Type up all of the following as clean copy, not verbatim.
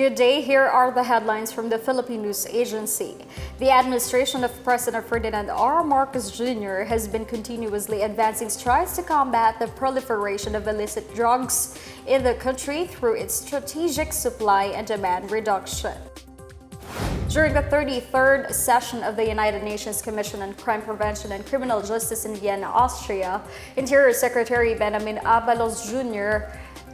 Good day, here are the headlines from the Philippine News Agency. The administration of President Ferdinand R. Marcos Jr. has been continuously advancing strides to combat the proliferation of illicit drugs in the country through its strategic supply and demand reduction. During the 33rd session of the United Nations Commission on Crime Prevention and Criminal Justice in Vienna, Austria, Interior Secretary Benjamin Abalos Jr.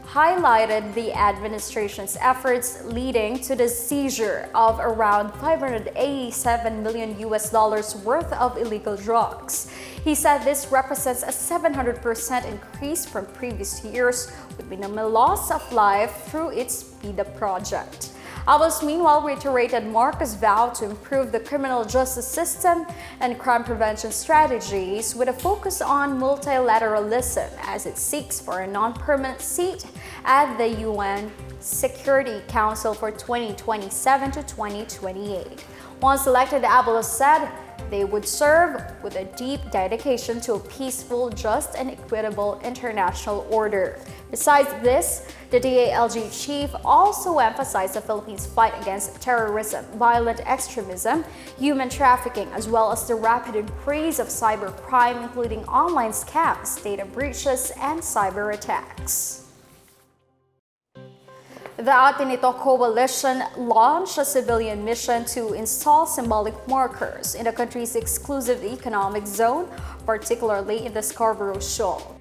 highlighted the administration's efforts leading to the seizure of around $587 million worth of illegal drugs. He said this represents a 700% increase from previous years with minimal loss of life through its PBBM project. Abalos meanwhile reiterated Marcos' vow to improve the criminal justice system and crime prevention strategies with a focus on multilateralism as it seeks for a non-permanent seat at the UN Security Council for 2027 to 2028. Once elected, Abalos said they would serve with a deep dedication to a peaceful, just, and equitable international order. Besides this, the DALG chief also emphasized the Philippines' fight against terrorism, violent extremism, human trafficking, as well as the rapid increase of cybercrime, including online scams, data breaches, and cyber attacks. The Atinito Coalition launched a civilian mission to install symbolic markers in the country's exclusive economic zone, particularly in the Scarborough Shoal.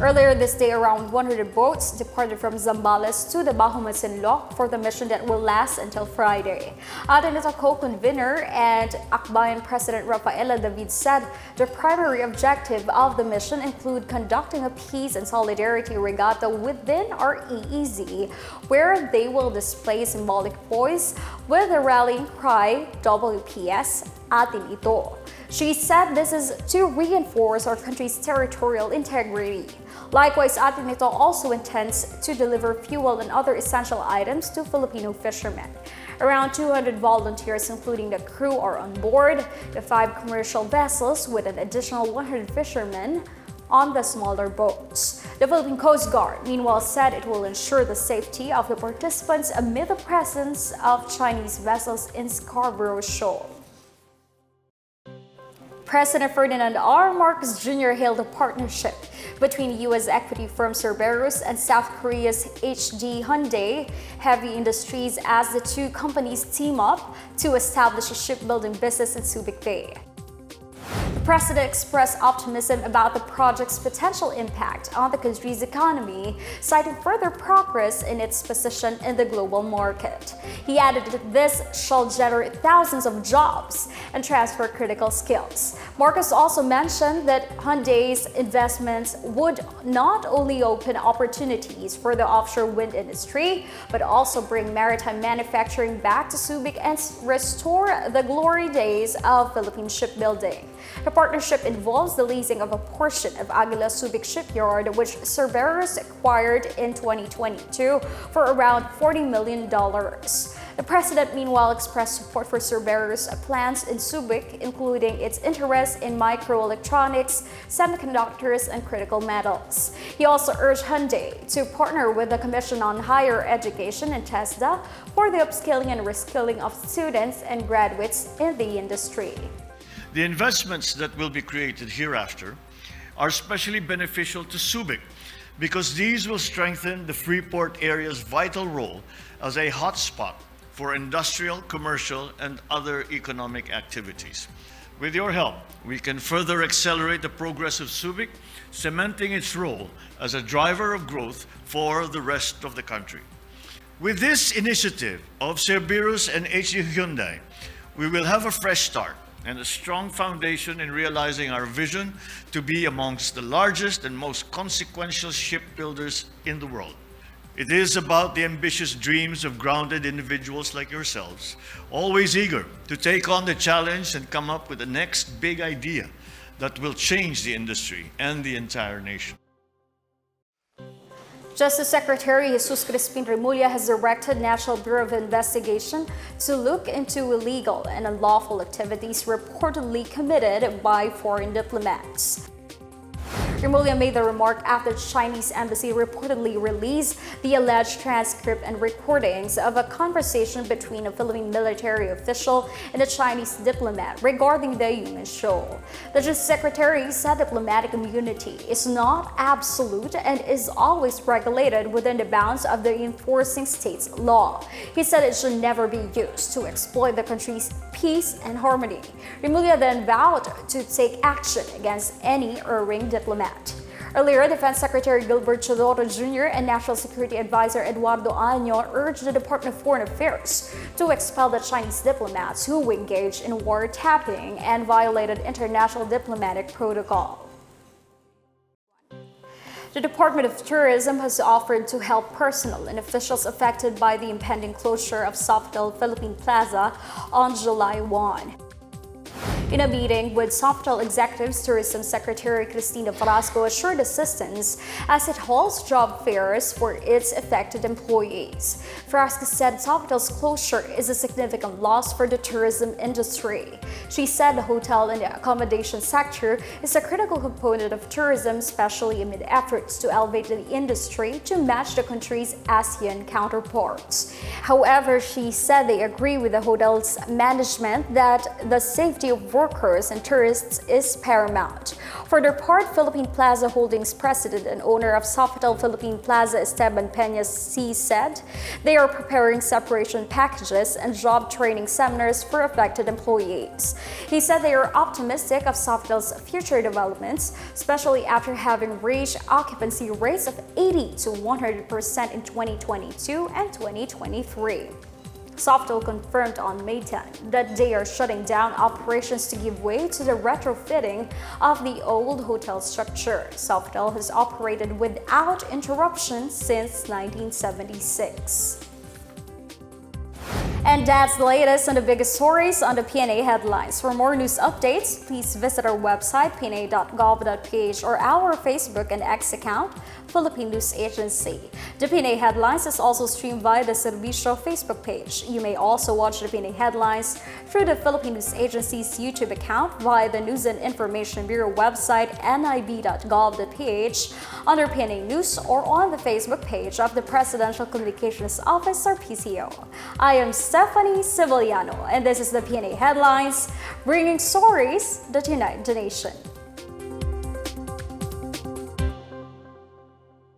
Earlier this day, around 100 boats departed from Zambales to the Bahumasin Lock for the mission that will last until Friday. Atinito co-convener and Akbayan President Rafaela David said the primary objective of the mission include conducting a peace and solidarity regatta within our EEZ, where they will display symbolic buoys with the rallying cry WPS Atinito. She said this is to reinforce our country's territorial integrity. Likewise, Atinito also intends to deliver fuel and other essential items to Filipino fishermen. Around 200 volunteers, including the crew, are on board the 5 commercial vessels with an additional 100 fishermen on the smaller boats. The Philippine Coast Guard, meanwhile, said it will ensure the safety of the participants amid the presence of Chinese vessels in Scarborough Shoal. President Ferdinand R. Marcos Jr. hailed a partnership between U.S. equity firm Cerebrus and South Korea's Hyundai Heavy Industries as the two companies team up to establish a shipbuilding business in Subic Bay. The president expressed optimism about the project's potential impact on the country's economy, citing further progress in its position in the global market. He added that this shall generate thousands of jobs and transfer critical skills. Marcos also mentioned that Hyundai's investments would not only open opportunities for the offshore wind industry, but also bring maritime manufacturing back to Subic and restore the glory days of Philippine shipbuilding. The partnership involves the leasing of a portion of Aguila Subic Shipyard, which Cerebrus acquired in 2022 for around $40 million. The president, meanwhile, expressed support for Cerebrus' plans in Subic, including its interest in microelectronics, semiconductors, and critical metals. He also urged Hyundai to partner with the Commission on Higher Education and TESDA for the upskilling and reskilling of students and graduates in the industry. The investments that will be created hereafter are especially beneficial to Subic because these will strengthen the Freeport area's vital role as a hotspot for industrial, commercial, and other economic activities. With your help, we can further accelerate the progress of Subic, cementing its role as a driver of growth for the rest of the country. With this initiative of Cerebrus and Hyundai, we will have a fresh start and a strong foundation in realizing our vision to be amongst the largest and most consequential shipbuilders in the world. It is about the ambitious dreams of grounded individuals like yourselves, always eager to take on the challenge and come up with the next big idea that will change the industry and the entire nation. Justice Secretary Jesus Crispin Remulla has directed National Bureau of Investigation to look into illegal and unlawful activities reportedly committed by foreign diplomats. Remulla made the remark after the Chinese embassy reportedly released the alleged transcript and recordings of a conversation between a Philippine military official and a Chinese diplomat regarding the human shoal. The Justice Secretary said diplomatic immunity is not absolute and is always regulated within the bounds of the enforcing state's law. He said it should never be used to exploit the country's peace and harmony. Remulla then vowed to take action against any erring diplomat. Earlier, Defense Secretary Gilbert Chodoro Jr. and National Security Advisor Eduardo Año urged the Department of Foreign Affairs to expel the Chinese diplomats who engaged in wiretapping and violated international diplomatic protocol. The Department of Tourism has offered to help personnel and officials affected by the impending closure of Sofitel Philippine Plaza on July 1. In a meeting with Sofitel executives, Tourism Secretary Cristina Frasco assured assistance as it holds job fairs for its affected employees. Frasco said Sofitel's closure is a significant loss for the tourism industry. She said the hotel and the accommodation sector is a critical component of tourism, especially amid efforts to elevate the industry to match the country's ASEAN counterparts. However, she said they agree with the hotel's management that the safety of workers and tourists is paramount. For their part, Philippine Plaza Holdings president and owner of Sofitel Philippine Plaza, Esteban Peña C., said they are preparing separation packages and job training seminars for affected employees. He said they are optimistic of Sofitel's future developments, especially after having reached occupancy rates of 80 to 100% in 2022 and 2023. Sofitel confirmed on May 10 that they are shutting down operations to give way to the retrofitting of the old hotel structure. Sofitel has operated without interruption since 1976. And that's the latest on the biggest stories on the Pna Headlines. For more news updates, please visit our website, pna.gov.ph, or our Facebook and X account, Philippine News Agency. The Pna Headlines is also streamed via the Cerebrus-Hyundai Facebook page. You may also watch the Pna Headlines through the Philippine News Agency's YouTube account via the News and Information Bureau website, nib.gov.ph, under Pna News, or on the Facebook page of the Presidential Communications Office, or PCO. I am Stephanie Civiliano, and this is the Pna Headlines, bringing stories that unite the nation.